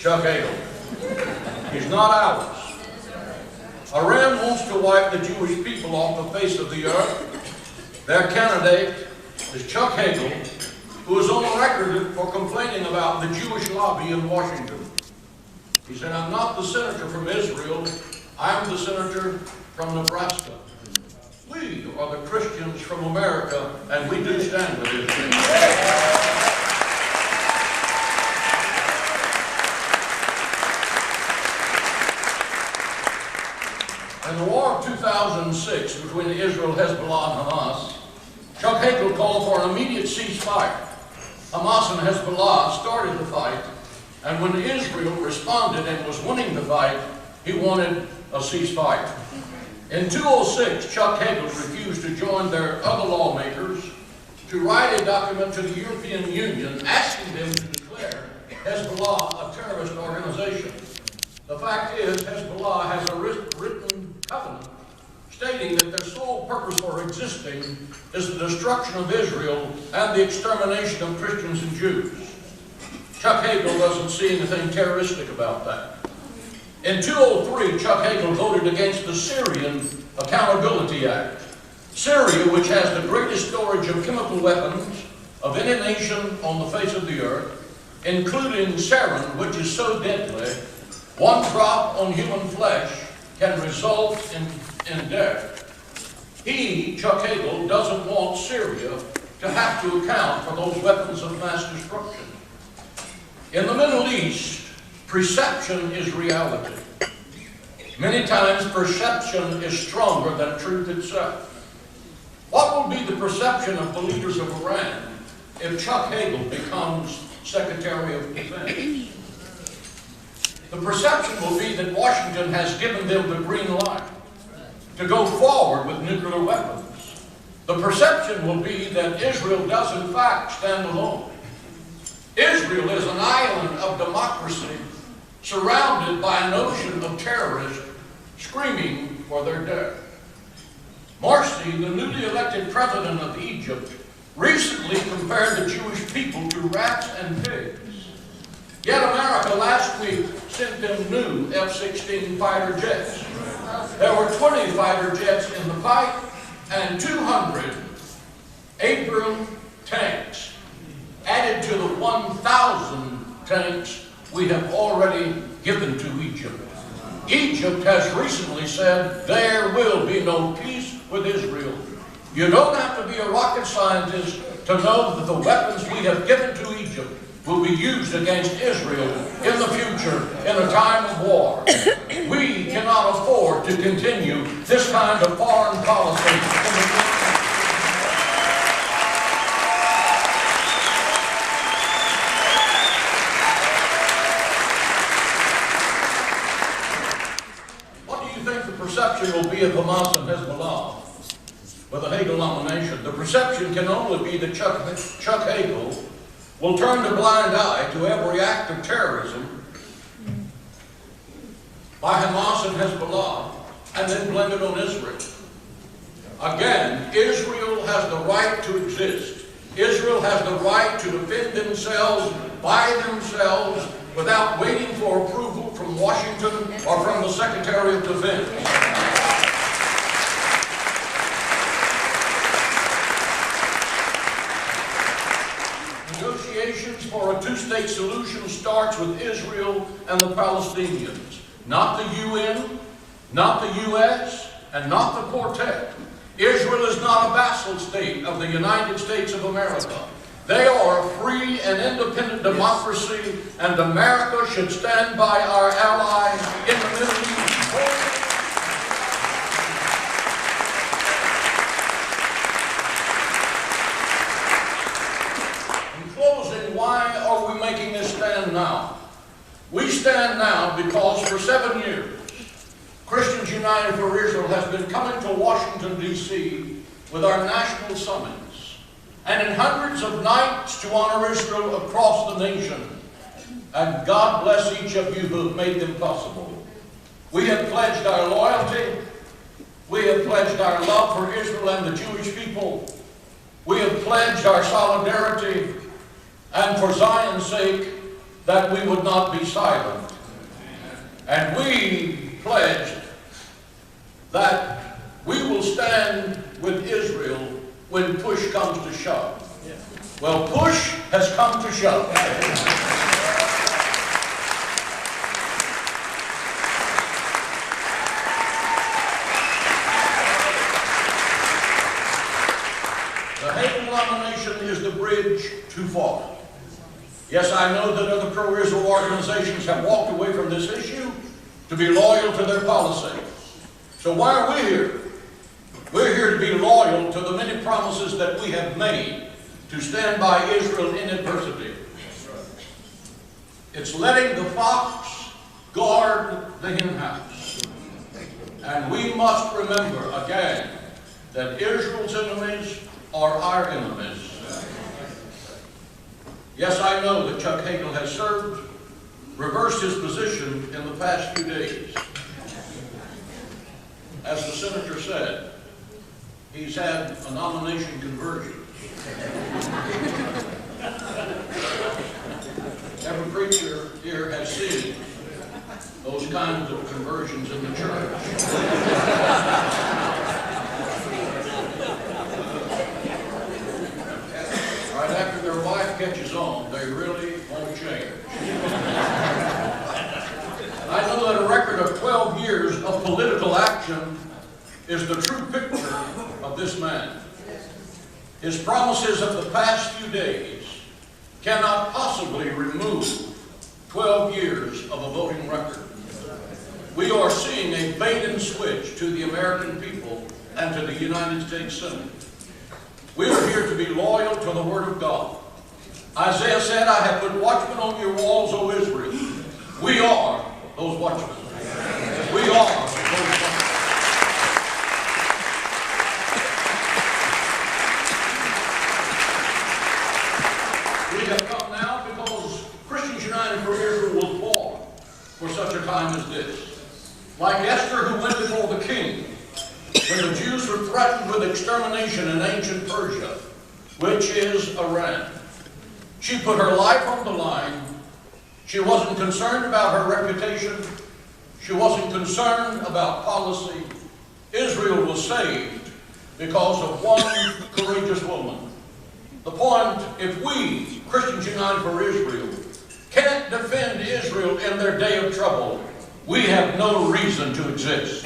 Chuck Hagel. He's not ours. Iran wants to wipe the Jewish people off the face of the earth. Their candidate is Chuck Hagel, who is on record for complaining about the Jewish lobby in Washington. He said, "I'm not the senator from Israel, I'm the senator from Nebraska. We are the Christians from America, and we do stand with Israel." In the war of 2006 between Israel, Hezbollah, and Hamas, Chuck Hagel called for an immediate ceasefire. Hamas and Hezbollah started the fight, and when Israel responded and was winning the fight, he wanted a ceasefire. In 2006, Chuck Hagel refused to join their other lawmakers to write a document to the European Union asking them to declare Hezbollah a terrorist organization. The fact is, Hezbollah has a written covenant stating that their sole purpose for existing is the destruction of Israel and the extermination of Christians and Jews. Chuck Hagel doesn't see anything terroristic about that. In 2003, Chuck Hagel voted against the Syrian Accountability Act. Syria, which has the greatest storage of chemical weapons of any nation on the face of the earth, including sarin, which is so deadly, one drop on human flesh can result in death. He, Chuck Hagel, doesn't want Syria to have to account for those weapons of mass destruction. In the Middle East, perception is reality. Many times perception is stronger than truth itself. What will be the perception of the leaders of Iran if Chuck Hagel becomes Secretary of Defense? The perception will be that Washington has given them the green light to go forward with nuclear weapons. The perception will be that Israel does in fact stand alone. Israel is an island of democracy surrounded by an ocean of terrorists screaming for their death. Morsi, the newly elected president of Egypt, recently compared the Jewish people to rats and pigs. Yet America last week sent them new F-16 fighter jets. There were 20 fighter jets in the fight and 200 Abrams tanks added to the 1,000 tanks we have already given to Egypt. Egypt has recently said there will be no peace with Israel. You don't have to be a rocket scientist to know that the weapons we have given to Egypt will be used against Israel in the future in a time of war. We cannot afford to continue this kind of foreign policy. What do you think the perception will be of Hamas and Hezbollah with the Hagel nomination? The perception can only be that Chuck Hagel will turn a blind eye to every act of terrorism by Hamas and Hezbollah and then blame it on Israel. Again, Israel has the right to exist. Israel has the right to defend themselves by themselves without waiting for approval from Washington or from the Secretary of Defense. Negotiations for a two-state solution starts with Israel and the Palestinians, not the UN, not the U.S., and not the Quartet. Israel is not a vassal state of the United States of America. They are a free and independent democracy, and America should stand by our ally in the Middle East. Why are we making this stand now? We stand now because for 7 years, Christians United for Israel has been coming to Washington, D.C. with our national summits and in hundreds of nights to honor Israel across the nation. And God bless each of you who have made them possible. We have pledged our loyalty. We have pledged our love for Israel and the Jewish people. We have pledged our solidarity. And for Zion's sake, that we would not be silent. And we pledged that we will stand with Israel when push comes to shove. Well, push has come to shove. The Hagel nomination is the bridge too far. Yes, I know that other pro-Israel organizations have walked away from this issue to be loyal to their policy. So why are we here? We're here to be loyal to the many promises that we have made to stand by Israel in adversity. It's letting the fox guard the henhouse. And we must remember again that Israel's enemies are our enemies. Yes, I know that Chuck Hagel has reversed his position in the past few days. As the senator said, he's had a nomination conversion. Every preacher here has seen those kinds of conversions in the church. Right after their wife catches on, they really won't change. I know that a record of 12 years of political action is the true picture of this man. His promises of the past few days cannot possibly remove 12 years of a voting record. We are seeing a bait and switch to the American people and to the United States Senate. We are here to be loyal to the Word of God. Isaiah said, I have put watchmen on your walls, O Israel. We are those watchmen. We are those watchmen. We have come now because Christians United for Israel was born for such a time as this. Like Esther, who went before the king when the Jews were threatened with extermination in ancient Persia, which is Iran. She put her life on the line. She wasn't concerned about her reputation. She wasn't concerned about policy. Israel was saved because of one courageous woman. The point, if we, Christians United for Israel, can't defend Israel in their day of trouble, we have no reason to exist.